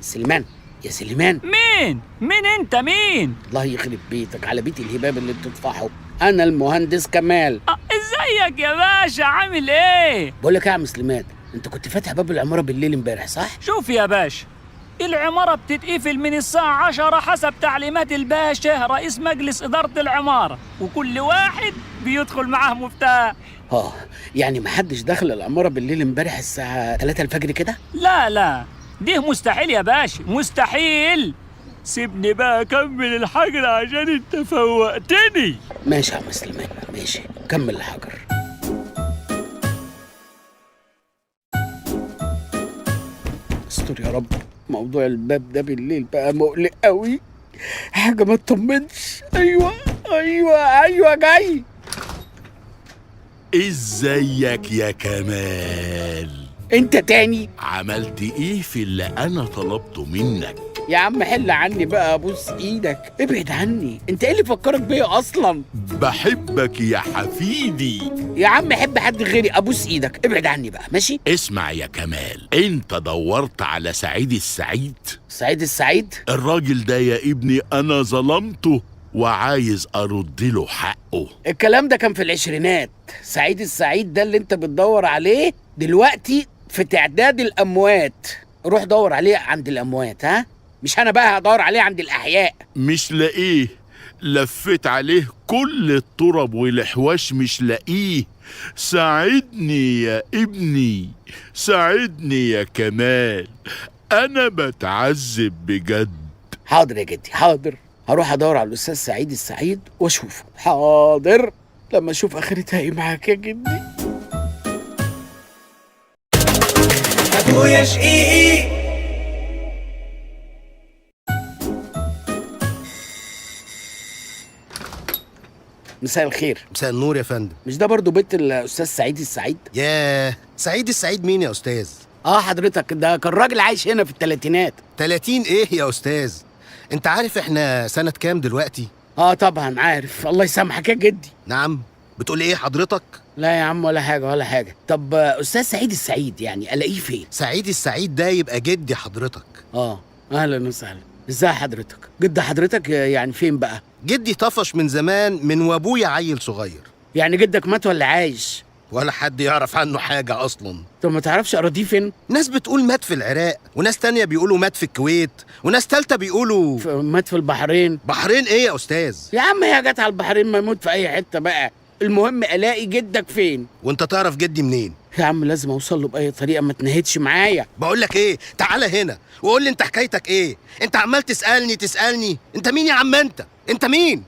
سليمان، يا سليمان. مين انت مين؟ الله يخرب بيتك على بيت الهباب اللي بتطفحه. انا المهندس كمال. ازيك يا باشا، عامل ايه؟ بقول لك ايه يا عم سليمان، انت كنت فاتح باب العماره بالليل امبارح صح؟ شوف يا باشا، العمارة بتتقفل من الساعة 10 حسب تعليمات الباشا رئيس مجلس إدارة العمارة، وكل واحد بيدخل معاه مفتاح. يعني محدش دخل العماره بالليل امبارح الساعه 3 الفجر كده؟ لا دي مستحيل يا باشا، مستحيل. سيبني بقى أكمل الحجر عشان انت فوقتني. ماشي يا عم سليمان، ماشي كمل الحجر. استر يا رب، موضوع الباب ده بالليل بقى مقلق قوي، حاجه ما تطمنش. ايوه جاي. ازيك يا كمال؟ انت تاني؟ عملت ايه في اللي انا طلبته منك؟ يا عم حل عني بقى، ابوس ايدك، ابعد عني. انت ايه اللي فكرك بيا اصلا؟ بحبك يا حفيدي. يا عم حب حد غيري، ابوس ايدك، ابعد عني بقى ماشي؟ اسمع يا كمال، انت دورت على سعيد السعيد؟ سعيد السعيد؟ الراجل ده يا ابني انا ظلمته وعايز ارد له حقه. الكلام ده كان في العشرينات. سعيد السعيد ده اللي انت بتدور عليه دلوقتي في تعداد الاموات. روح دور عليه عند الاموات، ها؟ مش انا بقى هدور عليه عند الاحياء. مش لاقيه، لفيت عليه كل الطرب والحواش مش لاقيه. ساعدني يا ابني، ساعدني يا كمال، انا بتعذب بجد. حاضر يا جدي، حاضر. هروح ادور على الاستاذ سعيد السعيد واشوفه. حاضر، لما اشوف اخرتها ايه معاك يا جدي. ابويا شقيقي. مساء الخير. مساء النور يا فندم. مش ده برضو بيت الاستاذ سعيد السعيد؟ ياه، سعيد السعيد مين يا استاذ؟ حضرتك ده كان راجل عايش هنا في الثلاثينات. 30 ايه يا استاذ؟ انت عارف احنا سنة كام دلوقتي؟ طبعا عارف، الله يسامحك يا جدي. نعم، بتقول ايه حضرتك؟ لا يا عم ولا حاجة. طب استاذ سعيد السعيد يعني الاقيه فين؟ سعيد السعيد ده يبقى جدي حضرتك. اهلا وسهلا. ازاي حضرتك؟ جد حضرتك يعني فين بقى؟ جدي طفش من زمان من وابويا عيل صغير. يعني جدك مات ولا عايش؟ ولا حد يعرف عنه حاجة اصلا. طب ما تعرفش اراضيه فين؟ ناس بتقول مات في العراق، وناس تانية بيقولوا مات في الكويت، وناس تالتة بيقولوا مات في البحرين. بحرين ايه يا استاذ؟ يا عم هي جت على البحرين، ما يموت في اي حتة بقى. المهم الاقي جدك فين. وانت تعرف جدي منين؟ يا عم لازم اوصل له باي طريقة، ما تنهدش معايا. بقول لك ايه، تعالى هنا وقول لي انت حكايتك ايه. انت عمال تسألني. انت مين يا عم؟ انت مين؟